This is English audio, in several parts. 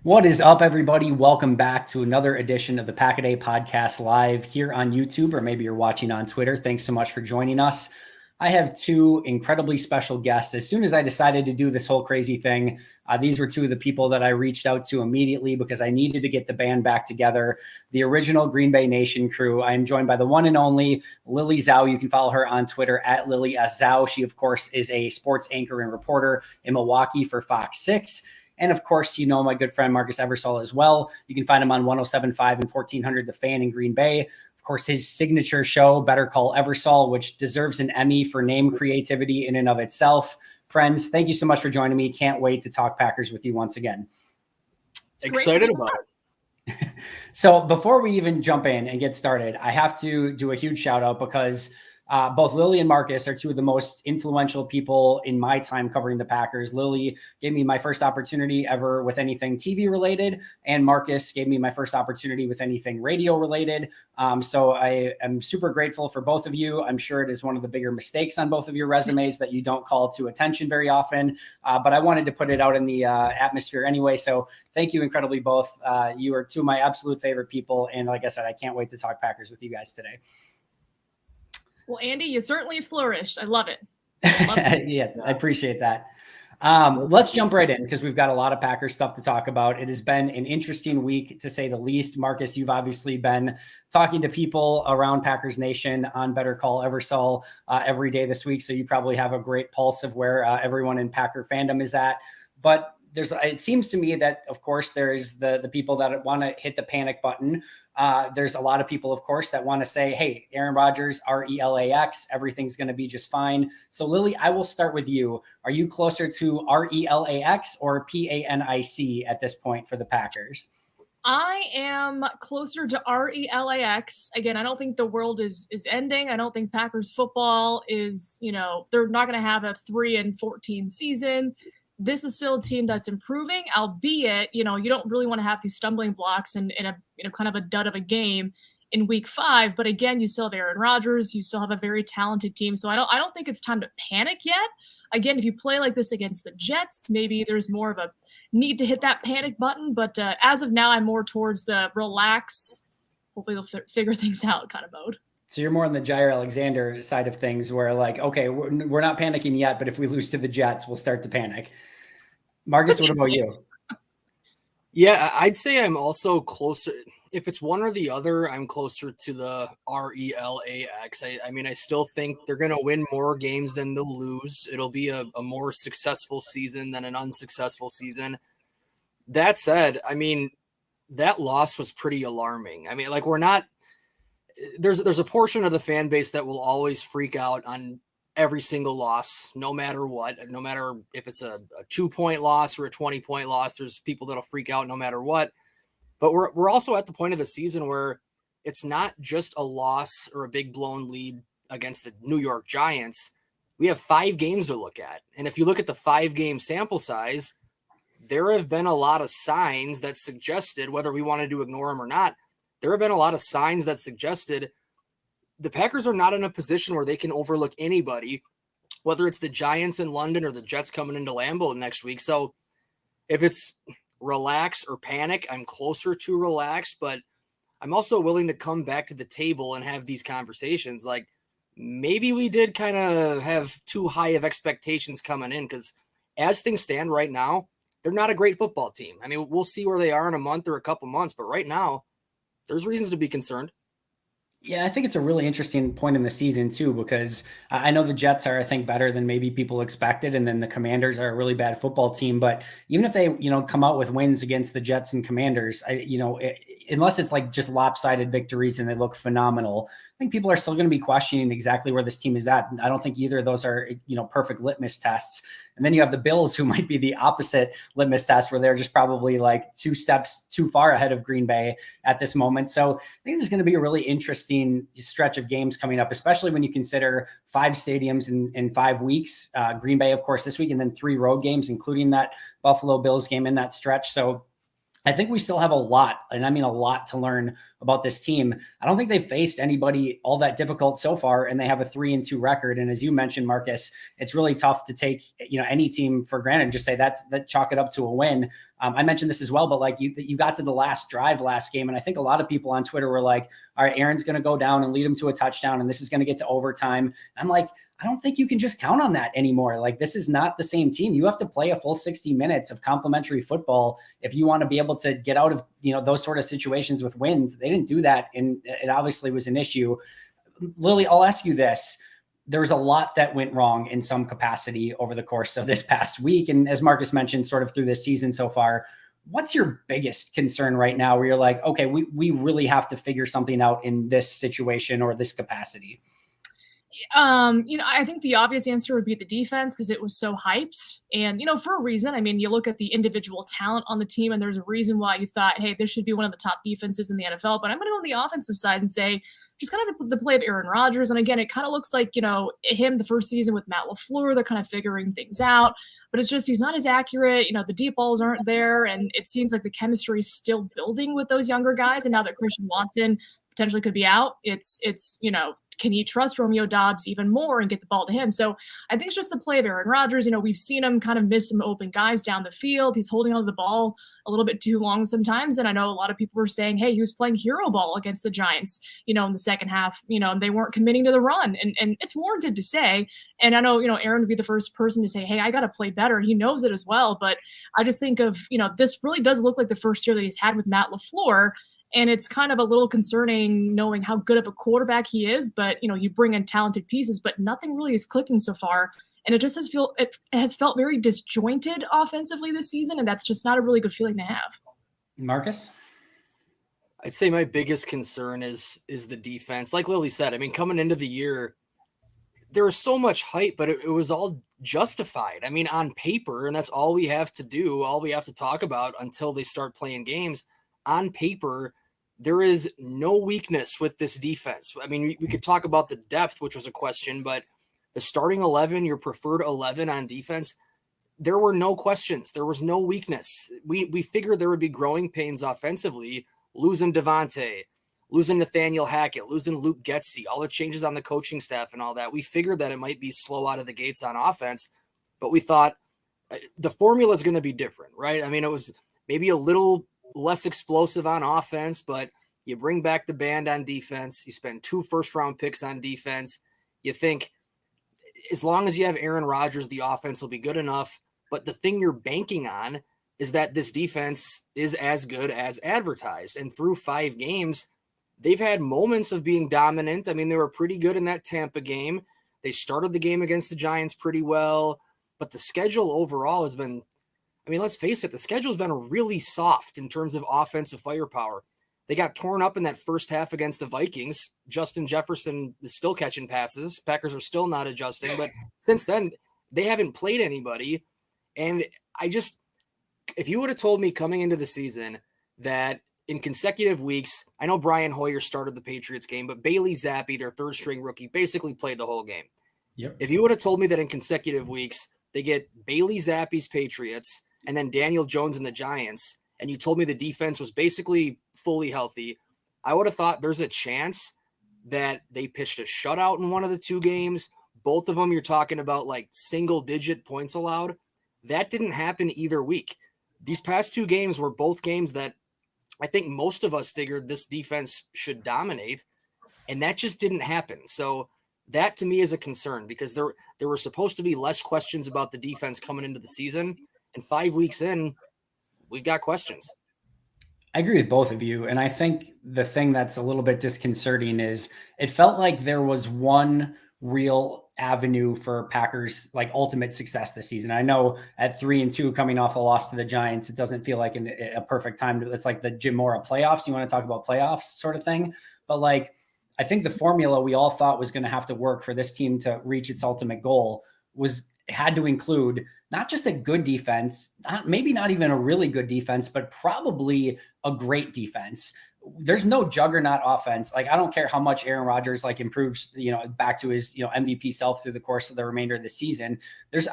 What is up, everybody? Welcome back to another edition of the Pack-A-Day Podcast live here on YouTube, or maybe you're watching on Twitter. Thanks so much for joining us. I have two incredibly special guests. As soon as I decided to do this whole crazy thing, these were two of the people that I reached out to immediately because I needed to get the band back together. The original Green Bay Nation crew. I am joined by the one and only Lily Zhao. You can follow her on Twitter at Lily S. Zhao. She, of course, is a sports anchor and reporter in Milwaukee for Fox 6. And of course, you know my good friend Marques Eversoll as well. You can find him on 107.5 and 1400 The Fan in Green Bay. Of course, his signature show, Better Call Eversoll, which deserves an Emmy for name creativity in and of itself. Friends, thank you so much for joining me. Can't wait to talk Packers with you once again. Excited about it. So before we even jump in and get started, I have to do a huge shout out because both Lily and Marques are two of the most influential people in my time covering the Packers. Lily gave me my first opportunity ever with anything TV related, and Marques gave me my first opportunity with anything radio related. So I am super grateful for both of you. I'm sure it is one of the bigger mistakes on both of your resumes that you don't call to attention very often, but I wanted to put it out in the atmosphere anyway. So thank you incredibly both. You are two of my absolute favorite people. And like I said, I can't wait to talk Packers with you guys today. Well, Andy, you certainly flourished. I love it. Yeah, I appreciate that. Let's jump right in because we've got a lot of Packers stuff to talk about. It has been an interesting week, to say the least. Marques, you've obviously been talking to people around Packers Nation on Better Call Eversoll every day this week, so you probably have a great pulse of where everyone in Packer fandom is at. But it seems to me that, of course, there's the people that want to hit the panic button. There's a lot of people, of course, that want to say, hey, Aaron Rodgers, RELAX, everything's going to be just fine. So, Lily, I will start with you. Are you closer to RELAX or PANIC at this point for the Packers? I am closer to RELAX. Again, I don't think the world is ending. I don't think Packers football is, they're not going to have a 3-14 season. This is still a team that's improving, albeit, you don't really want to have these stumbling blocks in a kind of a dud of a game in week 5. But again, you still have Aaron Rodgers. You still have a very talented team. So I don't think it's time to panic yet. Again, if you play like this against the Jets, maybe there's more of a need to hit that panic button. But as of now, I'm more towards the relax, hopefully they'll figure things out kind of mode. So you're more on the Jair Alexander side of things where, like, okay, we're not panicking yet, but if we lose to the Jets, we'll start to panic. Marques, what about you? Yeah, I'd say I'm also closer. If it's one or the other, I'm closer to the RELAX. I mean, I still think they're going to win more games than they'll lose. It'll be a more successful season than an unsuccessful season. That said, I mean, that loss was pretty alarming. I mean, like, there's a portion of the fan base that will always freak out on every single loss, no matter what, no matter if it's a 2-point loss or a 20-point loss. There's people that'll freak out no matter what. But we're also at the point of the season where it's not just a loss or a big blown lead against the New York Giants. We have 5 games to look at. And if you look at the 5-game sample size, there have been a lot of signs that suggested, whether we wanted to ignore them or not, there have been a lot of signs that suggested the Packers are not in a position where they can overlook anybody, whether it's the Giants in London or the Jets coming into Lambeau next week. So if it's relax or panic, I'm closer to relax, but I'm also willing to come back to the table and have these conversations. Like, maybe we did kind of have too high of expectations coming in, because as things stand right now, they're not a great football team. I mean, we'll see where they are in a month or a couple months, but right now there's reasons to be concerned. Yeah, I think it's a really interesting point in the season too, because I know the Jets are, I think, better than maybe people expected. And then the Commanders are a really bad football team. But even if they, come out with wins against the Jets and Commanders, unless it's like just lopsided victories and they look phenomenal, I think people are still going to be questioning exactly where this team is at. I don't think either of those are, perfect litmus tests. And then you have the Bills, who might be the opposite litmus test, where they're just probably like 2 steps too far ahead of Green Bay at this moment. So I think there's going to be a really interesting stretch of games coming up, especially when you consider 5 stadiums in 5 weeks. Green Bay, of course, this week, and then 3 road games, including that Buffalo Bills game in that stretch. So I think we still have a lot, and I mean a lot, to learn about this team. I don't think they've faced anybody all that difficult so far, and they have a 3-2 record. And as you mentioned, Marcus, it's really tough to take any team for granted and just say that chalk it up to a win. I mentioned this as well, but like you got to the last drive last game, and I think a lot of people on Twitter were like, "All right, Aaron's going to go down and lead him to a touchdown, and this is going to get to overtime." And I'm like, I don't think you can just count on that anymore. Like, this is not the same team. You have to play a full 60 minutes of complimentary football if you want to be able to get out of, those sort of situations with wins. They didn't do that, and it obviously was an issue. Lily, I'll ask you this. There's a lot that went wrong in some capacity over the course of this past week. And as Marcus mentioned, sort of through this season so far, what's your biggest concern right now where you're like, okay, we really have to figure something out in this situation or this capacity? I think the obvious answer would be the defense because it was so hyped and, for a reason. I mean, you look at the individual talent on the team and there's a reason why you thought, hey, this should be one of the top defenses in the NFL. But I'm going to go on the offensive side and say just kind of the play of Aaron Rodgers. And again, it kind of looks like, him the first season with Matt LaFleur, they're kind of figuring things out. But it's just he's not as accurate. The deep balls aren't there. And it seems like the chemistry is still building with those younger guys. And now that Christian Watson potentially could be out, it's can you trust Romeo Dobbs even more and get the ball to him? So I think it's just the play of Aaron Rodgers. We've seen him kind of miss some open guys down the field. He's holding on to the ball a little bit too long sometimes. And I know a lot of people were saying, hey, he was playing hero ball against the Giants, in the second half, and they weren't committing to the run. And it's warranted to say. And I know, Aaron would be the first person to say, hey, I got to play better. He knows it as well. But I just think of, this really does look like the first year that he's had with Matt LaFleur. And it's kind of a little concerning knowing how good of a quarterback he is, but you bring in talented pieces, but nothing really is clicking so far. And it just has felt very disjointed offensively this season, and that's just not a really good feeling to have. Marcus? I'd say my biggest concern is the defense. Like Lily said, I mean, coming into the year, there was so much hype, but it was all justified. I mean, on paper, and that's all we have to do, all we have to talk about until they start playing games. On paper, there is no weakness with this defense. I mean, we could talk about the depth, which was a question, but the starting 11, your preferred 11 on defense, there were no questions. There was no weakness. We figured there would be growing pains offensively, losing Devontae, losing Nathaniel Hackett, losing Luke Getsy, all the changes on the coaching staff and all that. We figured that it might be slow out of the gates on offense, but we thought the formula is going to be different, right? I mean, it was maybe a little less explosive on offense, but you bring back the band on defense. You spend 2 first-round picks on defense. You think as long as you have Aaron Rodgers, the offense will be good enough. But the thing you're banking on is that this defense is as good as advertised. And through 5 games, they've had moments of being dominant. I mean, they were pretty good in that Tampa game. They started the game against the Giants pretty well, but the schedule overall has been, I mean, let's face it, the schedule's been really soft in terms of offensive firepower. They got torn up in that first half against the Vikings. Justin Jefferson is still catching passes. Packers are still not adjusting, but since then, they haven't played anybody. And if you would have told me coming into the season that in consecutive weeks, I know Brian Hoyer started the Patriots game, but Bailey Zappi, their third-string rookie, basically played the whole game. Yep. If you would have told me that in consecutive weeks, they get Bailey Zappi's Patriots and then Daniel Jones and the Giants, and you told me the defense was basically fully healthy, I would have thought there's a chance that they pitched a shutout in one of the 2 games. Both of them, you're talking about like single-digit points allowed. That didn't happen either week. These past 2 games were both games that I think most of us figured this defense should dominate, and that just didn't happen. So that to me is a concern because there were supposed to be less questions about the defense coming into the season, and 5 weeks in, we've got questions. I agree with both of you. And I think the thing that's a little bit disconcerting is it felt like there was one real avenue for Packers, like ultimate success this season. I know at 3-2 coming off a loss to the Giants, it doesn't feel like a perfect time. It's like the Jim Mora playoffs. You want to talk about playoffs sort of thing. But like, I think the formula we all thought was going to have to work for this team to reach its ultimate goal had to include not just a good defense, maybe not even a really good defense, but probably a great defense. there's no juggernaut offense. Like, I don't care how much Aaron Rodgers like improves, back to his, MVP self through the course of the remainder of the season.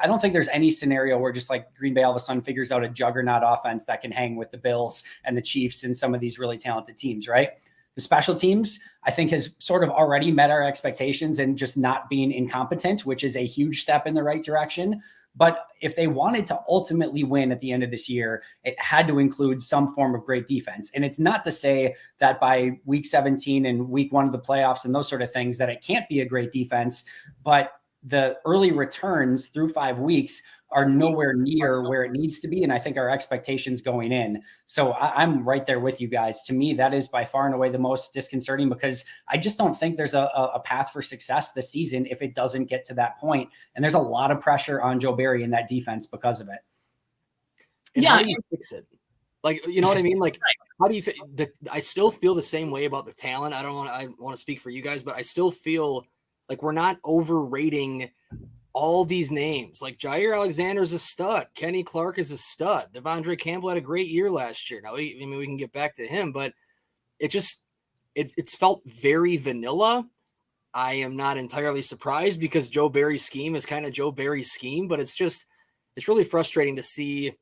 I don't think there's any scenario where just like Green Bay all of a sudden figures out a juggernaut offense that can hang with the Bills and the Chiefs and some of these really talented teams, right? The special teams, I think, has sort of already met our expectations and just not being incompetent, which is a huge step in the right direction. But if they wanted to ultimately win at the end of this year, it had to include some form of great defense. And it's not to say that by week 17 and week 1 of the playoffs and those sort of things that it can't be a great defense, but the early returns through 5 weeks are nowhere near where it needs to be. And I think our expectations going in. So I'm right there with you guys. To me, that is by far and away the most disconcerting, because I just don't think there's a path for success this season if it doesn't get to that point. And there's a lot of pressure on Joe Barry and that defense because of it. And how do you fix it? Like, you know what I mean? Like, how do you I still feel the same way about the talent. I want to speak for you guys, but I still feel like we're not overrating all these names. Like Jair Alexander's a stud. Kenny Clark is a stud. Devondre Campbell had a great year last year. Now, we can get back to him, but it's felt very vanilla. I am not entirely surprised because Joe Barry's scheme is kind of Joe Barry's scheme, but it's really frustrating to see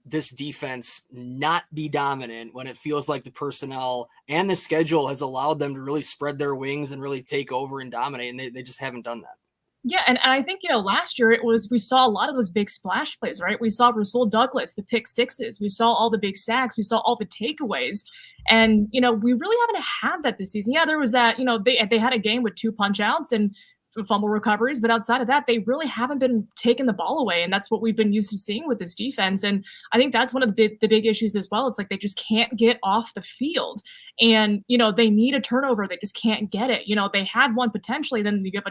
this defense not be dominant when it feels like the personnel and the schedule has allowed them to really spread their wings and really take over and dominate. And they just haven't done that. Yeah, and I think, last year we saw a lot of those big splash plays, right? We saw Rasul Douglas, the pick sixes. We saw all the big sacks. We saw all the takeaways. And, we really haven't had that this season. Yeah, there was that, they had a game with 2 punch outs and fumble recoveries, but outside of that, they really haven't been taking the ball away. And that's what we've been used to seeing with this defense. And I think that's one of the big issues as well. It's like they just can't get off the field. And, they need a turnover. They just can't get it. They had one potentially, then you give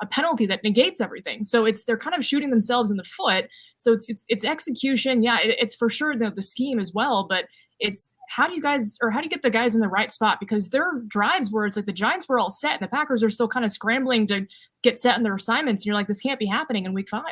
a penalty that negates everything. So they're kind of shooting themselves in the foot. So it's execution. Yeah, it's for sure the scheme as well, but it's how do you get the guys in the right spot? Because there are drives where it's like the Giants were all set and the Packers are still kind of scrambling to get set in their assignments. And you're like, this can't be happening in week 5.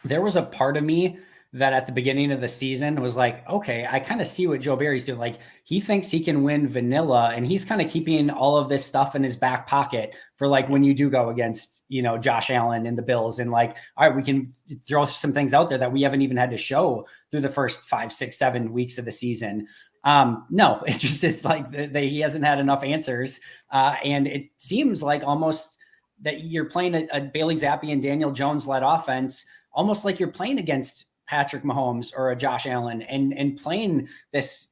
There was a part of me that at the beginning of the season was like, okay, I kind of see what Joe Barry's doing. Like, he thinks he can win vanilla, and he's kind of keeping all of this stuff in his back pocket for like when you do go against, Josh Allen and the Bills, and like, all right, we can throw some things out there that we haven't even had to show through the first 5, 6, 7 weeks of the season. No, it just is like he hasn't had enough answers. And it seems like almost that you're playing a Bailey Zappi and Daniel Jones led offense, almost like you're playing against Patrick Mahomes or a Josh Allen and playing this,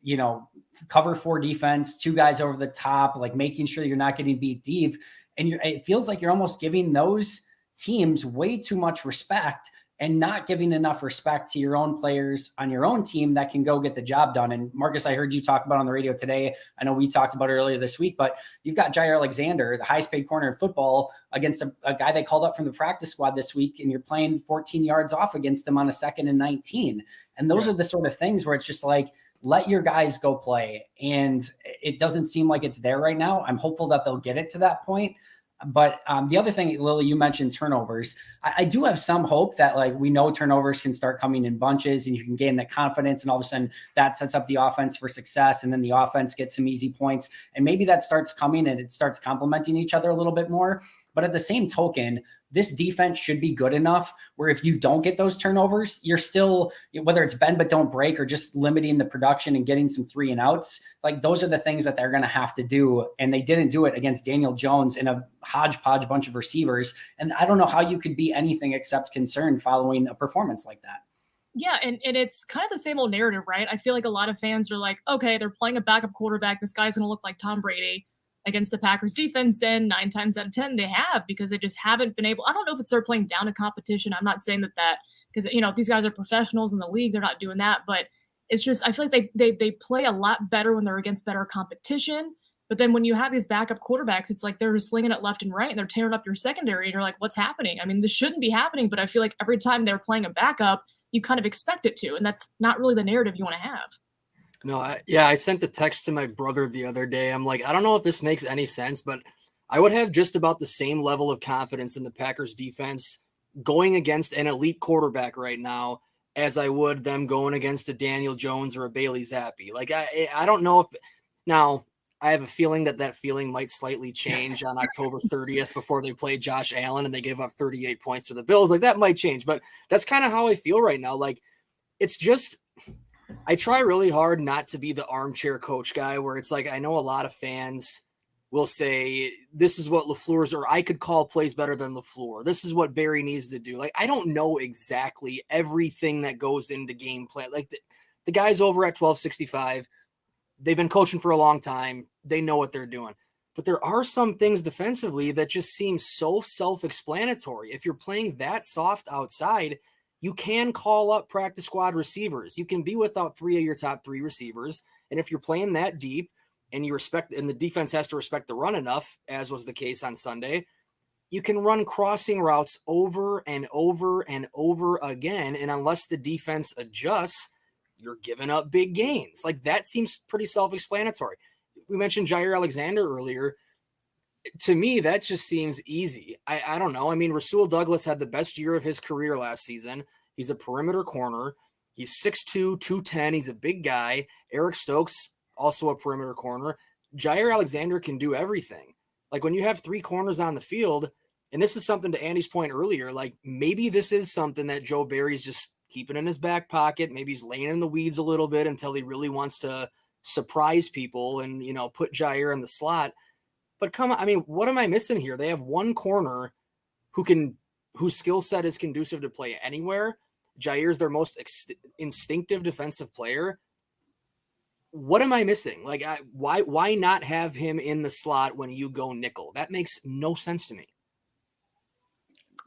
cover 4 defense, 2 guys over the top, like making sure you're not getting beat deep. And it feels like you're almost giving those teams way too much respect and not giving enough respect to your own players on your own team that can go get the job done. And Marcus, I heard you talk about on the radio today. I know we talked about it earlier this week, but you've got Jair Alexander, the highest paid corner in football, against a guy they called up from the practice squad this week, and you're playing 14 yards off against him on a 2nd and 19. And those are the sort of things where it's just like, let your guys go play. And it doesn't seem like it's there right now. I'm hopeful that they'll get it to that point. But the other thing, Lily, you mentioned turnovers. I do have some hope that like we know turnovers can start coming in bunches and you can gain that confidence, and all of a sudden that sets up the offense for success, and then the offense gets some easy points, and maybe that starts coming and it starts complementing each other a little bit more. But at the same token, this defense should be good enough where if you don't get those turnovers, you're still, whether it's bend but don't break or just limiting the production and getting some 3 and outs, like those are the things that they're going to have to do. And they didn't do it against Daniel Jones and a hodgepodge bunch of receivers. And I don't know how you could be anything except concerned following a performance like that. Yeah, and it's kind of the same old narrative, right? I feel like a lot of fans are like, okay, they're playing a backup quarterback. This guy's going to look like Tom Brady against the Packers defense, and 9 times out of 10 they have, because they just haven't been able. I don't know if it's they're playing down to competition. I'm not saying that because these guys are professionals in the league, they're not doing that, but it's just I feel like they play a lot better when they're against better competition. But then when you have these backup quarterbacks, it's like they're just slinging it left and right, and they're tearing up your secondary, and you're like, what's happening? I mean, this shouldn't be happening, but I feel like every time they're playing a backup, you kind of expect it to, and that's not really the narrative you want to have. No, I sent a text to my brother the other day. I'm like, I don't know if this makes any sense, but I would have just about the same level of confidence in the Packers defense going against an elite quarterback right now as I would them going against a Daniel Jones or a Bailey Zappi. Like, I don't know if Now, I have a feeling that feeling might slightly change on October 30th before they play Josh Allen and they give up 38 points to the Bills. Like, that might change, but that's kind of how I feel right now. Like, it's just, I try really hard not to be the armchair coach guy where it's like, I know a lot of fans will say, this is what LaFleur's, or I could call plays better than LaFleur. This is what Barry needs to do. Like, I don't know exactly everything that goes into game plan. Like, the guys over at 1265, they've been coaching for a long time. They know what they're doing. But there are some things defensively that just seem so self-explanatory. If you're playing that soft outside, you can call up practice squad receivers. You can be without 3 of your top 3 receivers. And if you're playing that deep and the defense has to respect the run enough, as was the case on Sunday, you can run crossing routes over and over and over again. And unless the defense adjusts, you're giving up big gains. Like, that seems pretty self-explanatory. We mentioned Jair Alexander earlier. To me, that just seems easy. I don't know. I mean, Rasul Douglas had the best year of his career last season. He's a perimeter corner. He's 6'2", 210. He's a big guy. Eric Stokes, also a perimeter corner. Jair Alexander can do everything. Like, when you have 3 corners on the field, and this is something to Andy's point earlier, like, maybe this is something that Joe Barry's just keeping in his back pocket. Maybe he's laying in the weeds a little bit until he really wants to surprise people and, put Jair in the slot. But come on, I mean, what am I missing here? They have one corner whose skill set is conducive to play anywhere. Jair's their most instinctive defensive player. What am I missing? Like, why not have him in the slot when you go nickel? That makes no sense to me.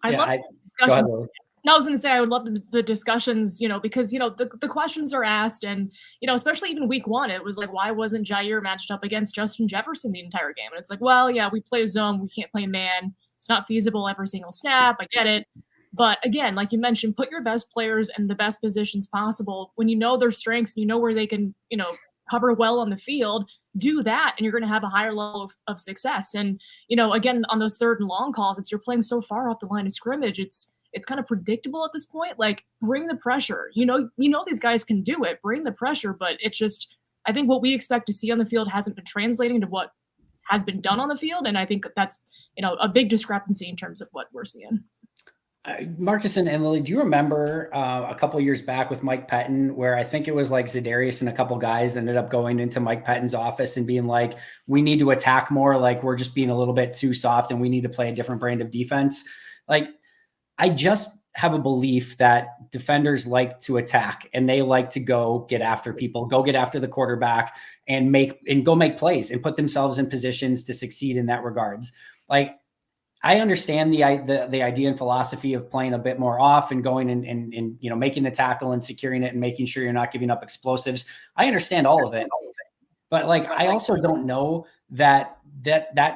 I love discussions. No, I was going to say, I would love the discussions, because, the questions are asked and, especially even week 1, it was like, why wasn't Jair matched up against Justin Jefferson the entire game? And it's like, well, yeah, we play zone. We can't play man. It's not feasible every single snap. I get it. But again, like you mentioned, put your best players in the best positions possible. When you know their strengths, and you know where they can, cover well on the field, do that. And you're going to have a higher level of success. And, again, on those 3rd and long calls, you're playing so far off the line of scrimmage. It's kind of predictable at this point. Like, bring the pressure. These guys can do it. Bring the pressure, but it's just, I think what we expect to see on the field hasn't been translating to what has been done on the field, and I think that's a big discrepancy in terms of what we're seeing. Marcus and Lily, do you remember a couple years back with Mike Pettin, where I think it was like Za'Darius and a couple guys ended up going into Mike Pettin's office and being like, we need to attack more. Like, we're just being a little bit too soft and we need to play a different brand of defense. Like, I just have a belief that defenders like to attack and they like to go get after people, go get after the quarterback and go make plays and put themselves in positions to succeed in that regards. Like, I understand the idea and philosophy of playing a bit more off and going and making the tackle and securing it and making sure you're not giving up explosives. I understand all of it. But like, I also don't know that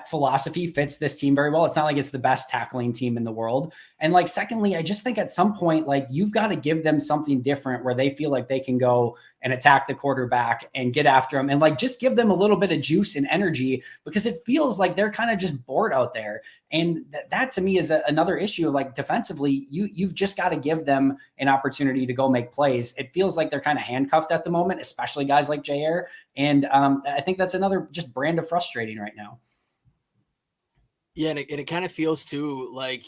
philosophy fits this team very well. It's not like it's the best tackling team in the world. And like, secondly, I just think at some point, like, you've got to give them something different where they feel like they can go and attack the quarterback and get after him and like, just give them a little bit of juice and energy, because it feels like they're kind of just bored out there. And that to me is another issue. Like, defensively, you've just got to give them an opportunity to go make plays. It feels like they're kind of handcuffed at the moment, especially guys like Jair. And I think that's another just brand of frustrating right now. Yeah, and it kind of feels too like,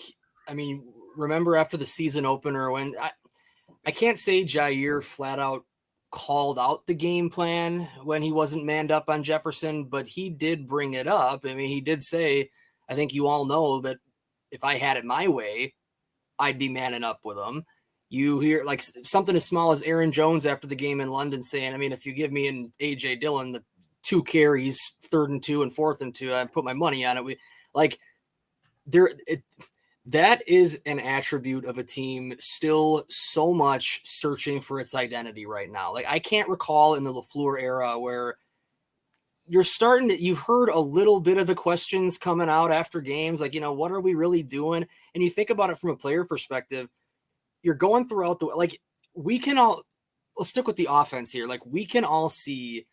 I mean, remember after the season opener when I can't say Jair flat out called out the game plan when he wasn't manned up on Jefferson, but he did bring it up. I mean, he did say, I think you all know that if I had it my way, I'd be manning up with him. You hear like something as small as Aaron Jones after the game in London saying, I mean, if you give me an AJ Dillon, the 2 carries, 3rd and 2 and 4th and 2, I put my money on it. That is an attribute of a team still so much searching for its identity right now. Like, I can't recall in the LaFleur era where you've heard a little bit of the questions coming out after games. Like, what are we really doing? And you think about it from a player perspective, you're going throughout we'll stick with the offense here. Like, we can all see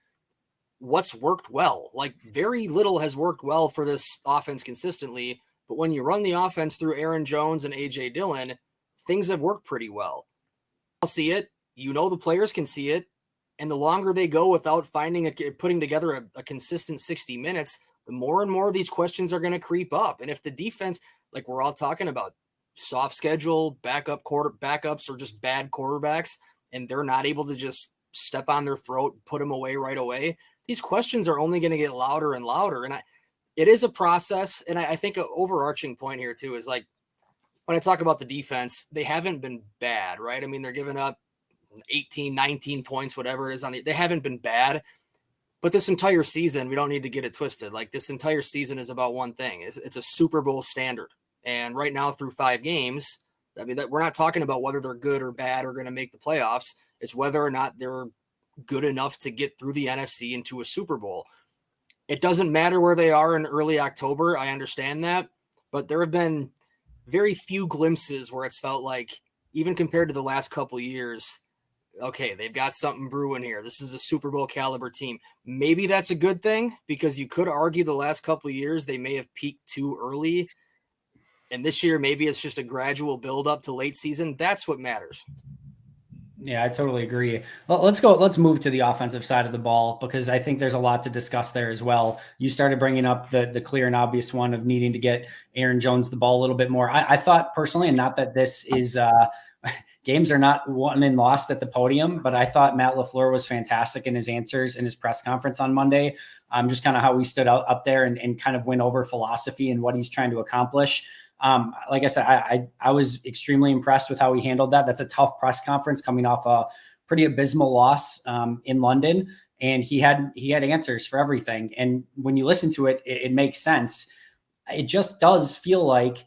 what's worked well. Like, very little has worked well for this offense consistently. But when you run the offense through Aaron Jones and AJ Dillon, things have worked pretty well. I'll see it. The players can see it. And the longer they go without putting together a consistent 60 minutes, the more and more of these questions are going to creep up. And if the defense, like we're all talking about, soft schedule, backups, or just bad quarterbacks, and they're not able to just step on their throat, put them away right away, these questions are only going to get louder and louder. And it is a process. And I think an overarching point here too is like, when I talk about the defense, they haven't been bad, right? I mean, they're giving up 18, 19 points, whatever it is they haven't been bad. But this entire season, we don't need to get it twisted. Like, this entire season is about one thing. It's a Super Bowl standard. And right now through 5 games, I mean, that we're not talking about whether they're good or bad or going to make the playoffs. It's whether or not they're good enough to get through the NFC into a Super Bowl. It doesn't matter where they are in early October. I understand that. But there have been very few glimpses where it's felt like, even compared to the last couple of years, okay, they've got something brewing here. This is a Super Bowl caliber team. Maybe that's a good thing, because you could argue the last couple of years they may have peaked too early. And this year, maybe it's just a gradual build up to late season. That's what matters. Yeah, I totally agree. Well, let's move to the offensive side of the ball, because I think there's a lot to discuss there as well. You started bringing up the clear and obvious one of needing to get Aaron Jones the ball a little bit more. I thought personally, and not that this is games are not won and lost at the podium, but I thought Matt LaFleur was fantastic in his answers in his press conference on Monday. Just kind of how he stood out up there and kind of went over philosophy and what he's trying to accomplish. Like I said, I was extremely impressed with how he handled that. That's a tough press conference coming off a pretty abysmal loss in London. And he had answers for everything. And when you listen to it, it makes sense. It just does feel like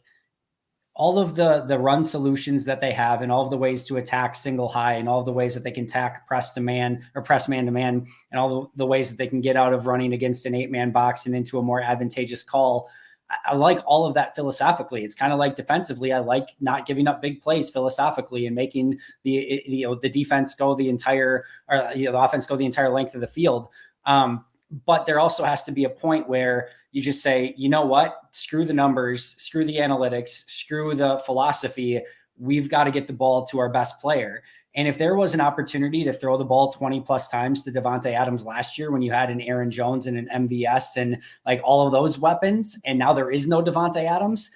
all of the run solutions that they have, and all of the ways to attack single high, and all of the ways that they can attack press to man or press man to man, and all the ways that they can get out of running against an 8-man box and into a more advantageous call. I like all of that philosophically. It's kind of like defensively, I like not giving up big plays philosophically and making the defense go the entire, or the offense go the entire length of the field. But there also has to be a point where you just say, you know what, screw the numbers, screw the analytics, screw the philosophy. We've got to get the ball to our best player. And if there was an opportunity to throw the ball 20 plus times to Devontae Adams last year, when you had an Aaron Jones and an MVS and like all of those weapons, and now there is no Devontae Adams,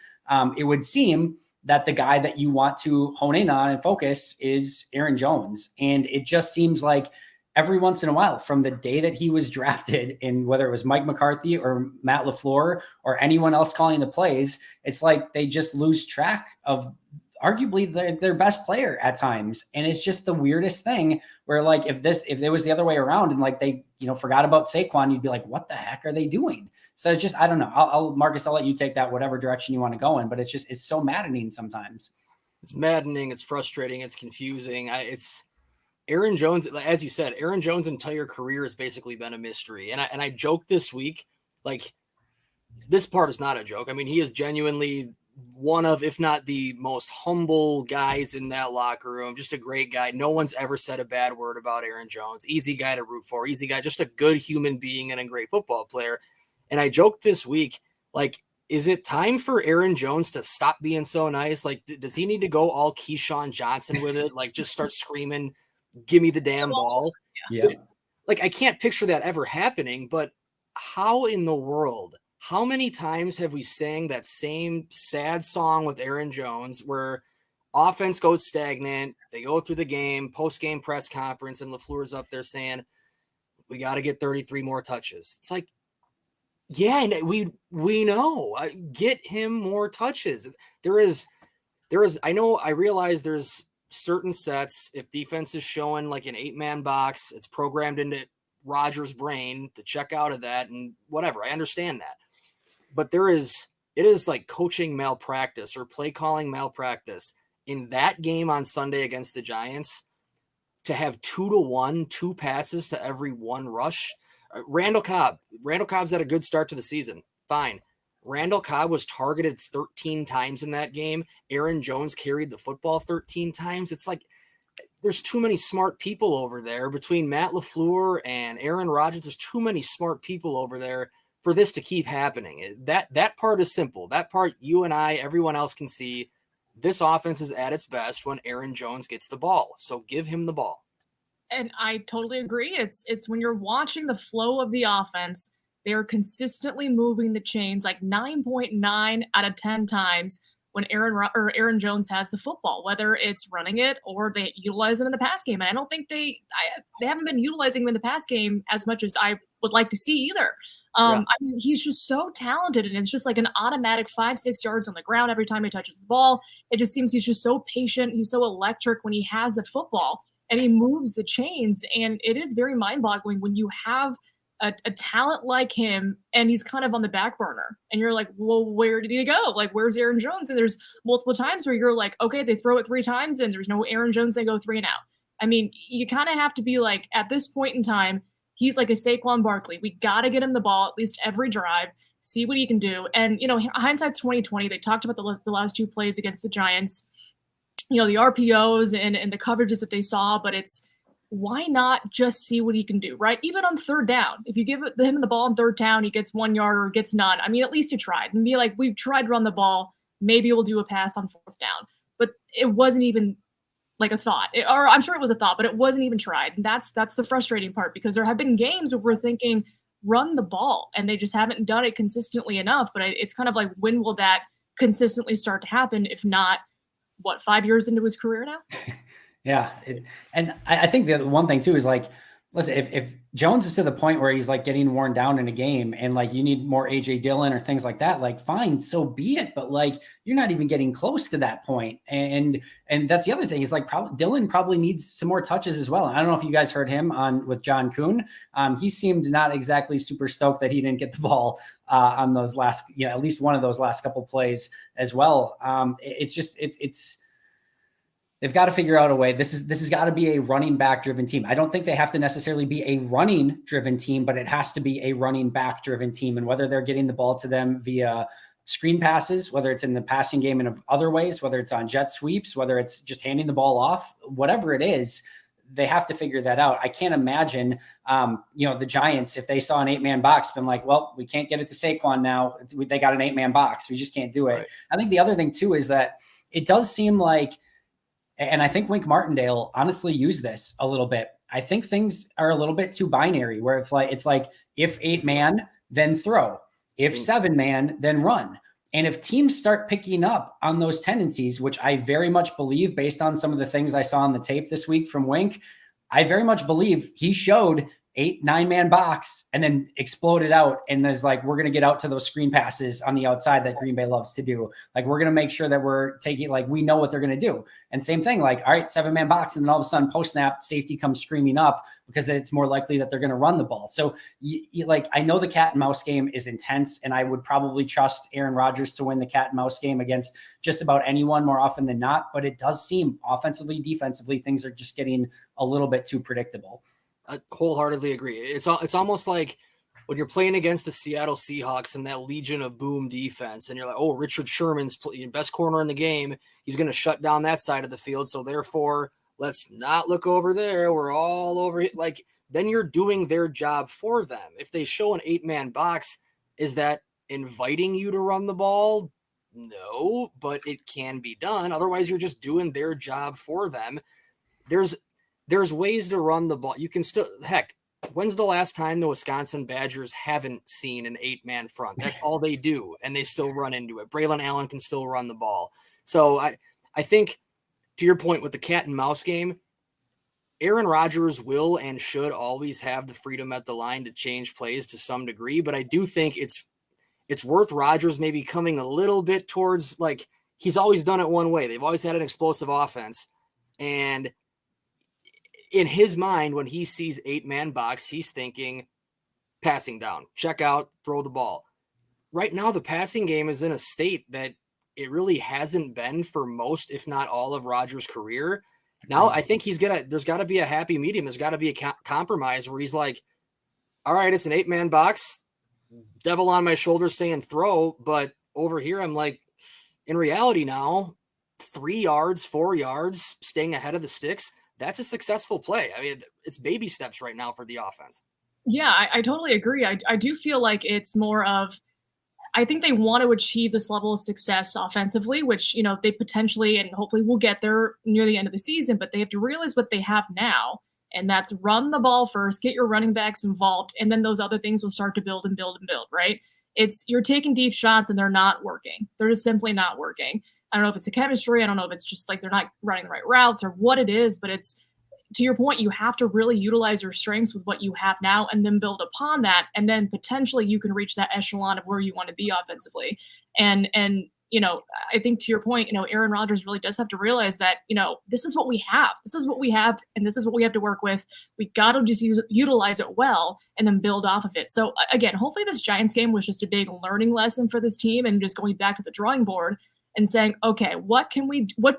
it would seem that the guy that you want to hone in on and focus is Aaron Jones. And it just seems like every once in a while, from the day that he was drafted, and whether it was Mike McCarthy or Matt LaFleur or anyone else calling the plays, it's like they just lose track of arguably their best player at times. And it's just the weirdest thing where, like, if it was the other way around and like they, forgot about Saquon, you'd be like, what the heck are they doing? So it's just, I don't know. Marcus, I'll let you take that whatever direction you want to go in, but it's so maddening sometimes. It's maddening. It's frustrating. It's confusing. It's Aaron Jones. As you said, Aaron Jones' entire career has basically been a mystery. And I joked this week, like, this part is not a joke. I mean, he is genuinely one of, if not the most humble guys in that locker room, just a great guy. No one's ever said a bad word about Aaron Jones. Easy guy to root for, easy guy, just a good human being and a great football player. And I joked this week, like, is it time for Aaron Jones to stop being so nice? Like, does he need to go all Keyshawn Johnson with it? Like, just start screaming, give me the damn ball. Yeah. Like, I can't picture that ever happening, but how in the world? How many times have we sang that same sad song with Aaron Jones where offense goes stagnant, they go through the game, post-game press conference, and LaFleur's up there saying, we got to get 33 more touches. It's like, yeah, we know. Get him more touches. There is, I realize there's certain sets, if defense is showing like an 8-man box, it's programmed into Rodgers' brain to check out of that and whatever. I understand that. But it is like coaching malpractice or play calling malpractice in that game on Sunday against the Giants to have 2-to-1, 2 passes to every 1 rush. Randall Cobb's had a good start to the season. Fine. Randall Cobb was targeted 13 times in that game. Aaron Jones carried the football 13 times. It's like, there's too many smart people over there between Matt LaFleur and Aaron Rodgers. There's too many smart people over there for this to keep happening. That part is simple. That part you and I, everyone else can see. This offense is at its best when Aaron Jones gets the ball. So give him the ball. And I totally agree. It's when you're watching the flow of the offense, they're consistently moving the chains like 9.9 out of 10 times when Aaron Jones has the football, whether it's running it or they utilize him in the pass game. And I don't think they haven't been utilizing him in the pass game as much as I would like to see either. Yeah. I mean, he's just so talented, and it's just like an automatic 5-6 yards on the ground every time he touches the ball. It just seems he's just so patient. He's so electric when he has the football, and he moves the chains. And it is very mind-boggling when you have a talent like him and he's kind of on the back burner. And you're like, well, where did he go? Like, where's Aaron Jones? And there's multiple times where you're like, okay, they throw it 3 times and there's no Aaron Jones. They go 3 and out. I mean, you kind of have to be like, at this point in time, he's like a Saquon Barkley. We got to get him the ball at least every drive, see what he can do. And, hindsight's 2020. They talked about the last 2 plays against the Giants, the RPOs and the coverages that they saw, but it's why not just see what he can do, right? Even on 3rd down, if you give him the ball on 3rd down, he gets 1 yard or gets none. I mean, at least you tried and be like, we've tried to run the ball. Maybe we'll do a pass on 4th down, but it wasn't even like a thought, or I'm sure it was a thought, but it wasn't even tried. And that's the frustrating part, because there have been games where we're thinking run the ball and they just haven't done it consistently enough. But it's kind of like, when will that consistently start to happen? If not, 5 years into his career now? Yeah. And I think the one thing too is like, listen, if Jones is to the point where he's like getting worn down in a game and like you need more AJ Dillon or things like that, like fine, so be it. But like, you're not even getting close to that point. And that's the other thing is like Dillon probably needs some more touches as well. And I don't know if you guys heard him with John Kuhn. He seemed not exactly super stoked that he didn't get the ball on those last, at least one of those last couple plays as well. They've got to figure out a way. This has got to be a running back driven team. I don't think they have to necessarily be a running driven team, but it has to be a running back driven team. And whether they're getting the ball to them via screen passes, whether it's in the passing game in other ways, whether it's on jet sweeps, whether it's just handing the ball off, whatever it is, they have to figure that out. I can't imagine, the Giants, if they saw an 8-man box, been like, well, we can't get it to Saquon now. They got an 8-man box. We just can't do it. Right. I think the other thing too is that it does seem like, and I think Wink Martindale honestly used this a little bit. I think things are a little bit too binary, where it's like if 8-man, then throw. If 7-man, then run. And if teams start picking up on those tendencies, which I very much believe based on some of the things I saw on the tape this week from Wink, I very much believe he showed 8-9-man box and then exploded out and is like, we're going to get out to those screen passes on the outside that Green Bay loves to do. Like, we're going to make sure that we're taking, like, we know what they're going to do. And same thing, like, all right, 7-man box. And then all of a sudden post snap safety comes screaming up because it's more likely that they're going to run the ball. So I know the cat and mouse game is intense, and I would probably trust Aaron Rodgers to win the cat and mouse game against just about anyone more often than not. But it does seem offensively, defensively, things are just getting a little bit too predictable. I wholeheartedly agree. It's almost like when you're playing against the Seattle Seahawks and that Legion of Boom defense, and you're like, oh, Richard Sherman's best corner in the game. He's going to shut down that side of the field. So therefore, let's not look over there. We're all over it. Like, then you're doing their job for them. If they show an 8-man box, is that inviting you to run the ball? No, but it can be done. Otherwise, you're just doing their job for them. There's ways to run the ball. You can still, heck, when's the last time the Wisconsin Badgers haven't seen an 8-man front? That's all they do, and they still run into it. Braylon Allen can still run the ball. So I think, to your point with the cat and mouse game, Aaron Rodgers will and should always have the freedom at the line to change plays to some degree, but I do think it's worth Rodgers maybe coming a little bit towards, like, he's always done it one way. They've always had an explosive offense, and in his mind, when he sees 8-man box, he's thinking passing down, check out, throw the ball. Right now, the passing game is in a state that it really hasn't been for most, if not all, of Rodgers' career. Now, I think there's got to be a happy medium. There's got to be a compromise where he's like, all right, it's an 8-man box, devil on my shoulder saying throw. But over here, I'm like, in reality now, 3 yards, 4 yards, staying ahead of the sticks, that's a successful play. I mean, it's baby steps right now for the offense. Yeah, I totally agree. I do feel like it's more of, I think they want to achieve this level of success offensively, which, they potentially and hopefully will get there near the end of the season, but they have to realize what they have now. And that's run the ball first, get your running backs involved, and then those other things will start to build and build and build, right? You're taking deep shots and they're not working. They're just simply not working. I don't know if it's the chemistry. I don't know if it's just like they're not running the right routes or what it is, but it's, to your point, you have to really utilize your strengths with what you have now and then build upon that. And then potentially you can reach that echelon of where you want to be offensively. And I think to your point, Aaron Rodgers really does have to realize that, this is what we have. This is what we have, and this is what we have to work with. We got to just utilize it well and then build off of it. So again, hopefully this Giants game was just a big learning lesson for this team and just going back to the drawing board and saying, okay, what do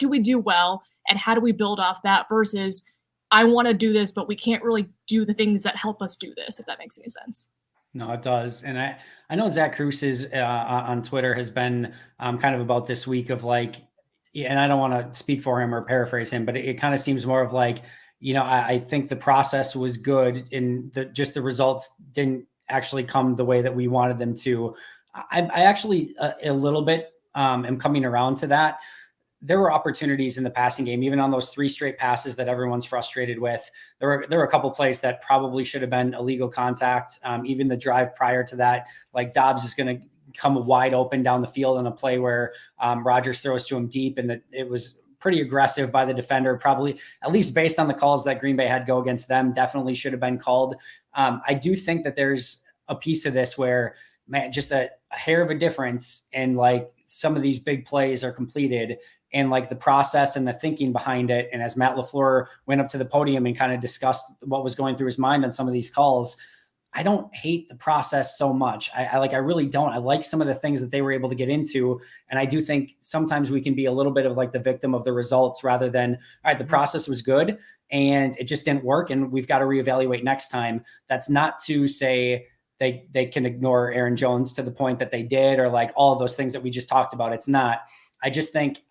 we do well, and how do we build off that versus I want to do this, but we can't really do the things that help us do this, if that makes any sense. No, it does. And I know Zach Cruz on Twitter has been kind of about this week of like, and I don't want to speak for him or paraphrase him, but it kind of seems more of like, I think the process was good and just the results didn't actually come the way that we wanted them to. I actually a little bit am coming around to that. There were opportunities in the passing game, even on those 3 straight passes that everyone's frustrated with. There were a couple plays that probably should have been illegal contact. Even the drive prior to that, like Dobbs is going to come wide open down the field on a play where Rodgers throws to him deep, and it was pretty aggressive by the defender, probably at least based on the calls that Green Bay had go against them, definitely should have been called. I do think that there's a piece of this where, man, just a hair of a difference, and like some of these big plays are completed, and like the process and the thinking behind it. And as Matt LaFleur went up to the podium and kind of discussed what was going through his mind on some of these calls, I don't hate the process so much. I really don't. I like some of the things that they were able to get into. And I do think sometimes we can be a little bit of like the victim of the results rather than, all right, the process was good and it just didn't work, and we've got to reevaluate next time. That's not to say they can ignore Aaron Jones to the point that they did, or like all of those things that we just talked about. It's not. I just think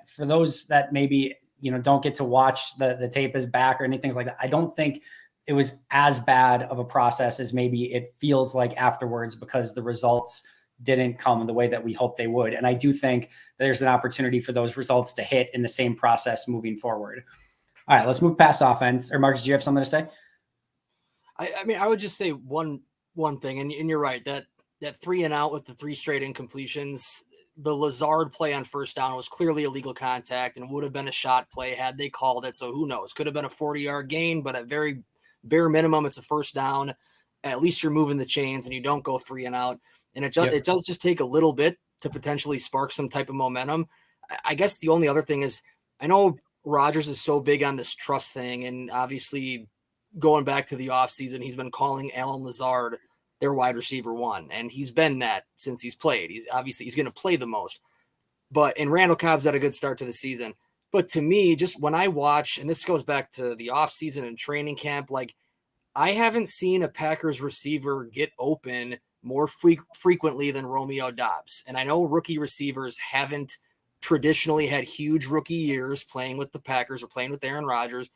for those that maybe, don't get to watch the tape as back or anything like that, I don't think it was as bad of a process as maybe it feels like afterwards, because the results didn't come in the way that we hoped they would. And I do think there's an opportunity for those results to hit in the same process moving forward. All right, let's move past offense. Or Marcus, do you have something to say? I mean, I would just say one thing, and you're right, that 3 and out with the 3 straight incompletions, the Lazard play on first down was clearly illegal contact and would have been a shot play had they called it. So who knows? Could have been a 40-yard gain, but at very bare minimum, it's a first down. At least you're moving the chains and you don't go 3 and out. And it does just take a little bit to potentially spark some type of momentum. I guess the only other thing is, I know Rodgers is so big on this trust thing, and obviously going back to the offseason, he's been calling Allen Lazard their wide receiver 1. And he's been that since he's played. He's going to play the most. And Randall Cobb's had a good start to the season. But to me, just when I watch, and this goes back to the offseason and training camp, like I haven't seen a Packers receiver get open more frequently than Romeo Dobbs. And I know rookie receivers haven't traditionally had huge rookie years playing with the Packers or playing with Aaron Rodgers.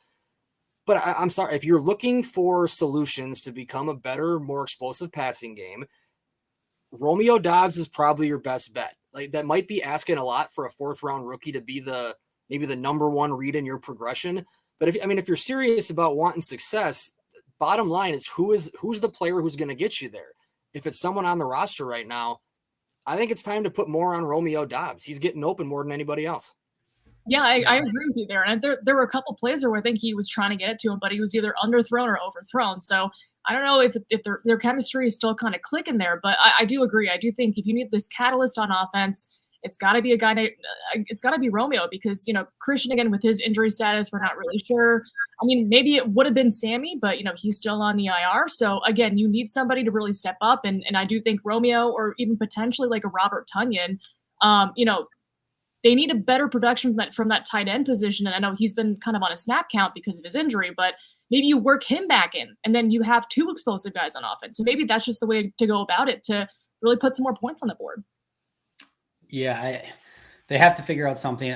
But I'm sorry, if you're looking for solutions to become a better, more explosive passing game, Romeo Dobbs is probably your best bet. Like, that might be asking a lot for a 4th-round rookie to be maybe the number 1 read in your progression. But if you're serious about wanting success, bottom line is who's the player who's going to get you there. If it's someone on the roster right now, I think it's time to put more on Romeo Dobbs. He's getting open more than anybody else. Yeah, I agree with you there. And there were a couple plays where I think he was trying to get it to him, but he was either underthrown or overthrown. So I don't know if their chemistry is still kind of clicking there, but I do agree. I do think if you need this catalyst on offense, it's got to be a guy. It's got to be Romeo, because Christian, again, with his injury status, we're not really sure. I mean, maybe it would have been Sammy, but he's still on the IR. So again, you need somebody to really step up, and I do think Romeo, or even potentially like a Robert Tonyan, they need a better production from that tight end position. And I know he's been kind of on a snap count because of his injury, but maybe you work him back in, and then you have 2 explosive guys on offense. So maybe that's just the way to go about it to really put some more points on the board. Yeah, they have to figure out something.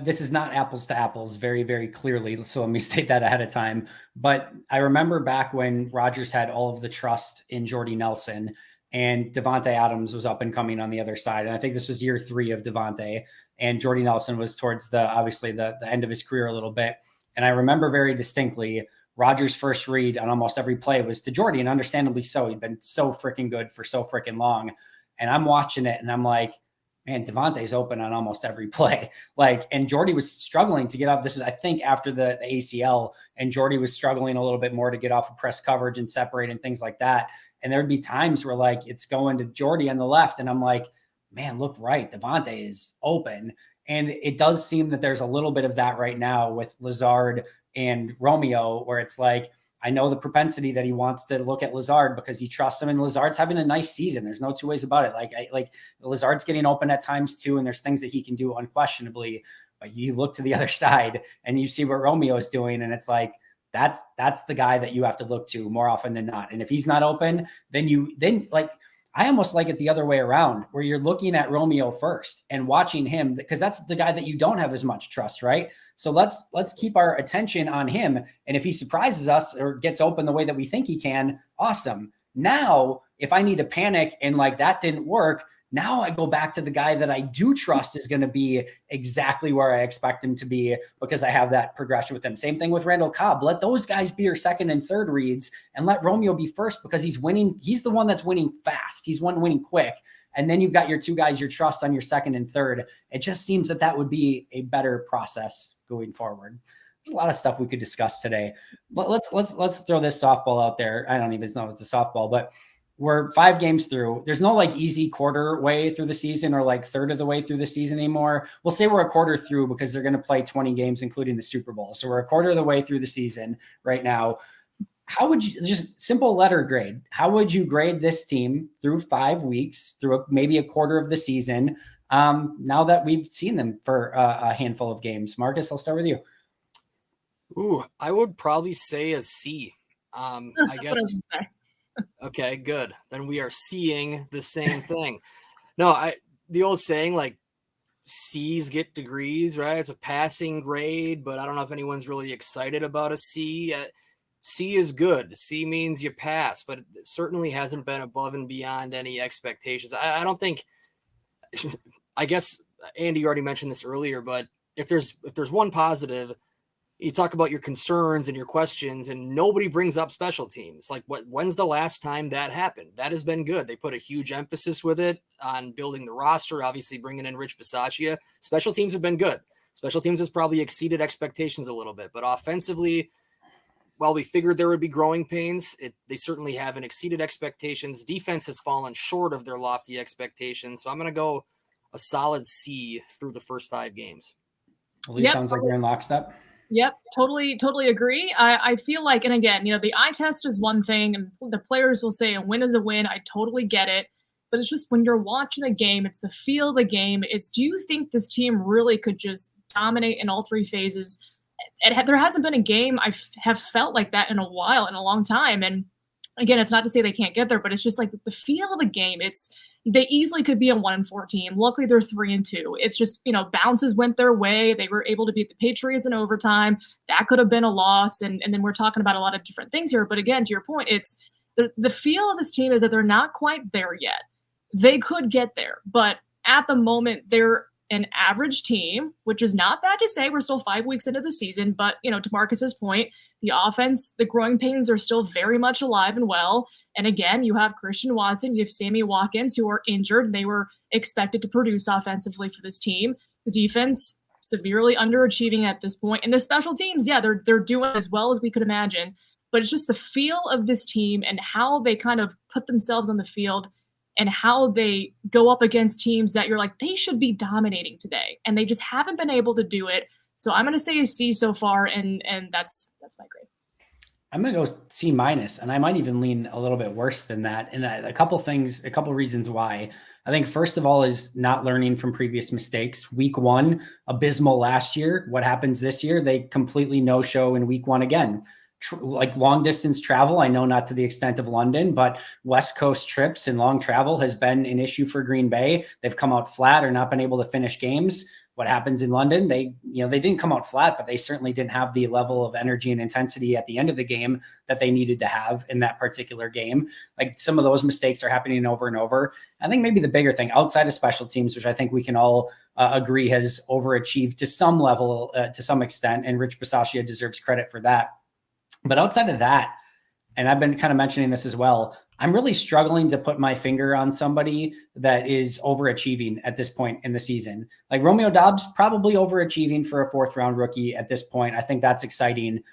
This is not apples to apples, very, very clearly. So let me state that ahead of time. But I remember back when Rodgers had all of the trust in Jordy Nelson, and Devontae Adams was up and coming on the other side. And I think this was year 3 of Devontae, and Jordy Nelson was towards obviously the end of his career a little bit. And I remember very distinctly Rodgers' first read on almost every play was to Jordy, and understandably so. He'd been so freaking good for so freaking long. And I'm watching it and I'm like, man, Devontae's open on almost every play. And Jordy was struggling to get off. This is, I think, after the ACL, and Jordy was struggling a little bit more to get off of press coverage and separate and things like that. And there'd be times where it's going to Jordy on the left. And I'm like, man, look right. Devontae is open. And it does seem that there's a little bit of that right now with Lazard and Romeo, where it's like, I know the propensity that he wants to look at Lazard because he trusts him, and Lazard's having a nice season. There's no two ways about it. Lazard's getting open at times too, and there's things that he can do unquestionably. But you look to the other side and you see what Romeo is doing, and it's like that's the guy that you have to look to more often than not. And if he's not open, then I almost like it the other way around, where you're looking at Romeo first and watching him, because that's the guy that you don't have as much trust, right? So let's keep our attention on him. And if he surprises us or gets open the way that we think he can, awesome. Now, if I need to panic and that didn't work, now I go back to the guy that I do trust is going to be exactly where I expect him to be, because I have that progression with him. Same thing with Randall Cobb. Let those guys be your second and third reads, and let Romeo be first, because he's winning. He's the one that's winning fast. He's one winning quick. And then you've got your two guys, your trust on your second and third. It just seems that would be a better process going forward. There's a lot of stuff we could discuss today, but let's throw this softball out there. I don't even know if it's a softball, but we're 5 games through. There's no easy quarter way through the season or third of the way through the season anymore. We'll say we're a quarter through, because they're going to play 20 games, including the Super Bowl. So we're a quarter of the way through the season right now. How would you, just simple letter grade, how would you grade this team through 5 weeks, through maybe a quarter of the season, now that we've seen them for a handful of games? Marcus, I'll start with you. Ooh, I would probably say a C. I guess. What I was gonna say. Okay, good. Then we are seeing the same thing. No, the old saying, C's get degrees, right? It's a passing grade, but I don't know if anyone's really excited about a C. C is good. C means you pass, but it certainly hasn't been above and beyond any expectations. I don't think, I guess Andy, you already mentioned this earlier, but if there's one positive, you talk about your concerns and your questions, and nobody brings up special teams. When's the last time that happened? That has been good. They put a huge emphasis with it on building the roster, obviously bringing in Rich Bisaccia. Special teams have been good. Special teams has probably exceeded expectations a little bit, but offensively, while we figured there would be growing pains, they certainly haven't exceeded expectations. Defense has fallen short of their lofty expectations. So I'm going to go a solid C through the first 5 games. Well, sounds like you're in lockstep. Yep, totally agree. I feel like, and again, the eye test is one thing, and the players will say a win is a win. I totally get it. But it's just when you're watching the game, it's the feel of the game. It's, do you think this team really could just dominate in all 3 phases? There hasn't been a game I have felt like that in a while, in a long time. And again, it's not to say they can't get there, but it's just the feel of the game. They easily could be a 1-4 team. Luckily, they're 3-2. It's just, bounces went their way. They were able to beat the Patriots in overtime. That could have been a loss. And then we're talking about a lot of different things here. But again, to your point, it's the feel of this team is that they're not quite there yet. They could get there, but at the moment, they're an average team, which is not bad to say. We're still 5 weeks into the season, but to Marcus's point, the offense, the growing pains are still very much alive and well. And again, you have Christian Watson, you have Sammy Watkins, who are injured. They were expected to produce offensively for this team. The defense severely underachieving at this point, and the special teams, they're doing as well as we could imagine. But it's just the feel of this team and how they kind of put themselves on the field, and how they go up against teams that you're like, they should be dominating today, and they just haven't been able to do it. So I'm going to say a C so far, and that's my grade. I'm going to go C-, and I might even lean a little bit worse than that. And a couple reasons why. I think first of all is not learning from previous mistakes. Week 1, abysmal last year. What happens this year? They completely no-show in week 1 again. Long distance travel, I know not to the extent of London, but West Coast trips and long travel has been an issue for Green Bay. They've come out flat or not been able to finish games. What happens in London? They didn't come out flat, but they certainly didn't have the level of energy and intensity at the end of the game that they needed to have in that particular game. Some of those mistakes are happening over and over. I think maybe the bigger thing outside of special teams, which I think we can all agree has overachieved to some level, to some extent, and Rich Bisaccia deserves credit for that. But outside of that, and I've been kind of mentioning this as well, I'm really struggling to put my finger on somebody that is overachieving at this point in the season. Like Romeo Dobbs, probably overachieving for a 4th-round rookie at this point. I think that's exciting.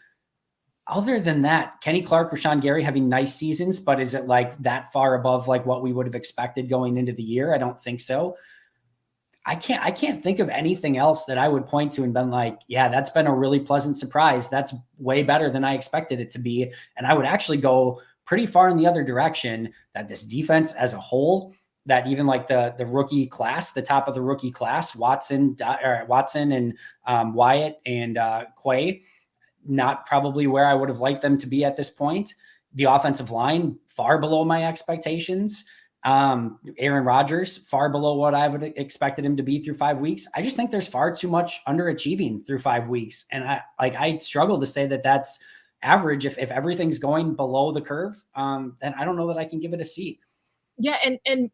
Other than that, Kenny Clark or Sean Gary having nice seasons, but is it like that far above like what we would have expected going into the year? I don't think so. I can't think of anything else that I would point to and been like, yeah, that's been a really pleasant surprise. That's way better than I expected it to be. And I would actually go pretty far in the other direction, that this defense as a whole, that even like the rookie class, the top of the rookie class, Watson and Wyatt and Quay, not probably where I would have liked them to be at this point. The offensive line, far below my expectations. Aaron Rodgers, far below what I would have expected him to be through 5 weeks. I just think there's far too much underachieving through 5 weeks. And I struggle to say that that's average. If everything's going below the curve, then I don't know that I can give it a C. Yeah. And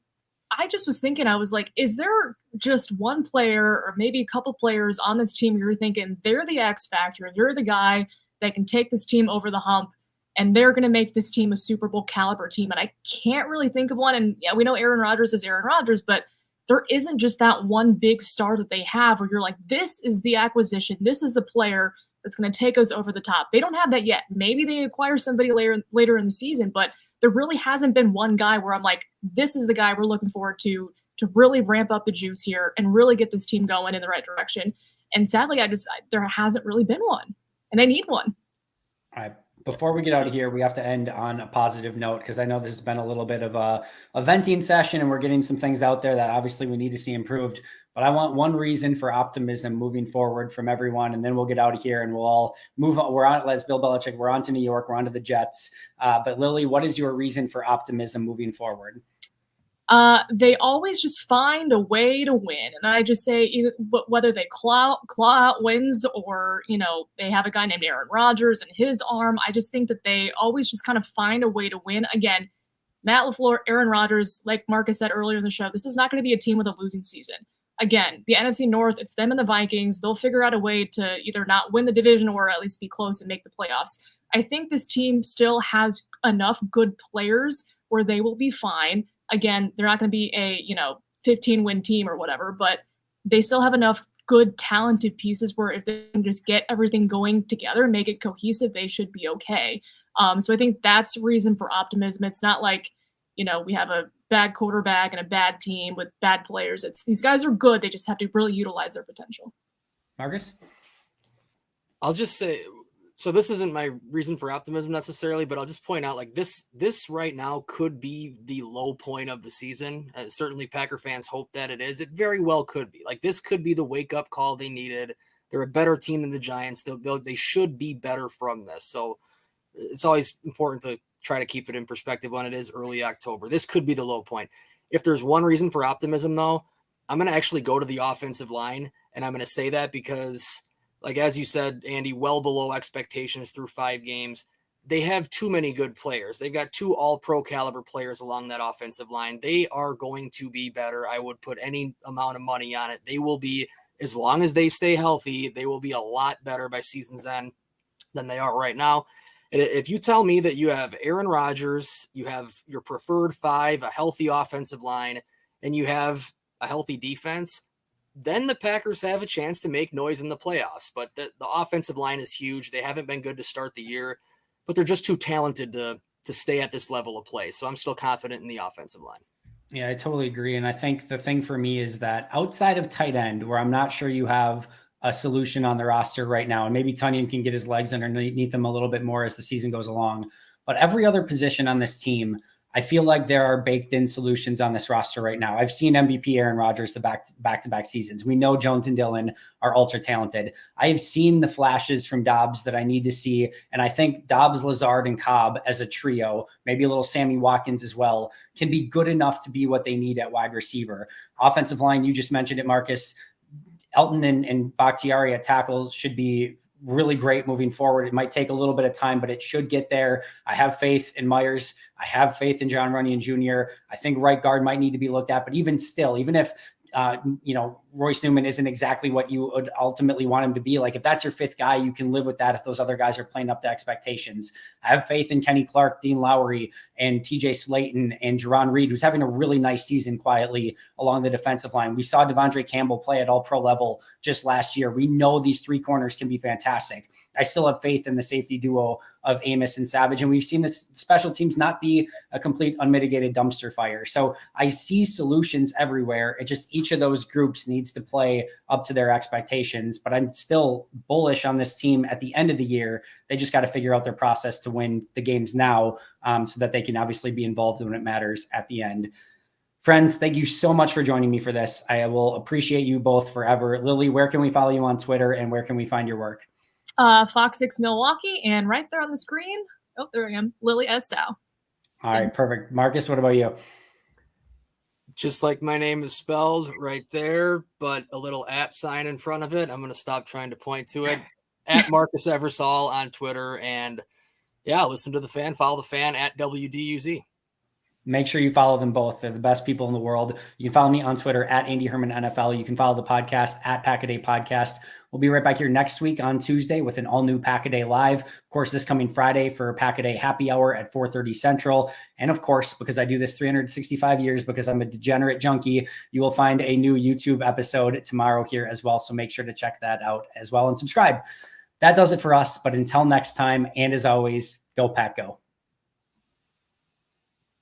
I just was thinking, I was like, is there just one player or maybe a couple players on this team you're thinking they're the X factor, they're the guy that can take this team over the hump and they're going to make this team a Super Bowl caliber team? And I can't really think of one. And yeah, we know Aaron Rodgers is Aaron Rodgers, but there isn't just that one big star that they have where you're like, this is the acquisition, this is the player that's going to take us over the top. They don't have that yet. Maybe they acquire somebody later in the season, but there really hasn't been one guy where I'm like, this is the guy we're looking forward to really ramp up the juice here and really get this team going in the right direction. And sadly, there hasn't really been one, and they need one. All right. Before we get out of here, we have to end on a positive note, because I know this has been a little bit of a venting session and we're getting some things out there that obviously we need to see improved. But I want one reason for optimism moving forward from everyone, and then we'll get out of here and we'll all move on. We're on, as Bill Belichick, we're on to New York, we're on to the Jets. But Lily, what is your reason for optimism moving forward? They always just find a way to win. And I just say, whether they claw out wins or, they have a guy named Aaron Rodgers and his arm, I just think that they always just kind of find a way to win. Again, Matt LaFleur, Aaron Rodgers, like Marcus said earlier in the show, this is not going to be a team with a losing season. Again, the NFC North, it's them and the Vikings. They'll figure out a way to either not win the division or at least be close and make the playoffs. I think this team still has enough good players where they will be fine. Again, they're not going to be a 15-win team or whatever, but they still have enough good, talented pieces where if they can just get everything going together and make it cohesive, they should be okay. So I think that's reason for optimism. It's not like, we have a bad quarterback and a bad team with bad players. It's these guys are good. They just have to really utilize their potential. Marcus? I'll just say, so this isn't my reason for optimism necessarily, but I'll just point out like this right now could be the low point of the season. Certainly Packer fans hope that it is. It very well could be. Like this could be the wake up call they needed. They're a better team than the Giants. They should be better from this. So it's always important to try to keep it in perspective when it is early October. This could be the low point. If there's one reason for optimism though, I'm going to actually go to the offensive line. And I'm going to say that because, like, as you said, Andy, well below expectations through 5 games. They have too many good players. They've got 2 all-pro caliber players along that offensive line. They are going to be better. I would put any amount of money on it. They will be, as long as they stay healthy, they will be a lot better by season's end than they are right now. And if you tell me that you have Aaron Rodgers, you have your preferred 5, a healthy offensive line, and you have a healthy defense, then the Packers have a chance to make noise in the playoffs. But the offensive line is huge. They haven't been good to start the year, but they're just too talented to stay at this level of play. So I'm still confident in the offensive line. Yeah, I totally agree. And I think the thing for me is that outside of tight end, where I'm not sure you have a solution on the roster right now, and maybe Tunyon can get his legs underneath him a little bit more as the season goes along, but every other position on this team, I feel like there are baked in solutions on this roster right now. I've seen MVP Aaron Rodgers the back-to-back seasons. We know Jones and Dillon are ultra talented. I have seen the flashes from Dobbs that I need to see. And I think Dobbs, Lazard, and Cobb as a trio, maybe a little Sammy Watkins as well, can be good enough to be what they need at wide receiver. Offensive line, you just mentioned it, Marcus. Elton and Bakhtiari at tackle should be really great moving forward. It might take a little bit of time, but it should get there. I have faith in Myers. I have faith in John Runyon Jr. I think right guard might need to be looked at, but even still, even if Royce Newman isn't exactly what you would ultimately want him to be. Like if that's your fifth guy, you can live with that if those other guys are playing up to expectations. I have faith in Kenny Clark, Dean Lowry, and TJ Slayton and Jerron Reed, who's having a really nice season quietly along the defensive line. We saw Devondre Campbell play at all pro level just last year. We know these three corners can be fantastic. I still have faith in the safety duo of Amos and Savage. And we've seen this special teams not be a complete unmitigated dumpster fire. So I see solutions everywhere. It just, each of those groups needs to play up to their expectations, but I'm still bullish on this team at the end of the year. They just got to figure out their process to win the games now, so that they can obviously be involved when it matters at the end. Friends, thank you so much for joining me for this. I will appreciate you both forever. Lily, where can we follow you on Twitter and where can we find your work? Fox 6 Milwaukee, and right there on the screen, oh, there I am, Lily S. Zhao. All right, perfect. Marcus, what about you? Just like my name is spelled right there, but a little @ sign in front of it. I'm going to stop trying to point to it. @ Marques Eversoll on Twitter. And yeah, listen to the fan, follow the fan @ WDUZ. Make sure you follow them both. They're the best people in the world. You can follow me on Twitter @ Andy Herman NFL. You can follow the podcast @ Pack-A-Day Podcast. We'll be right back here next week on Tuesday with an all-new Pack-A-Day Live. Of course, this coming Friday for Pack-A-Day Happy Hour at 4:30 Central. And of course, because I do this 365 years, because I'm a degenerate junkie, you will find a new YouTube episode tomorrow here as well. So make sure to check that out as well and subscribe. That does it for us. But until next time, and as always, go Pack Go.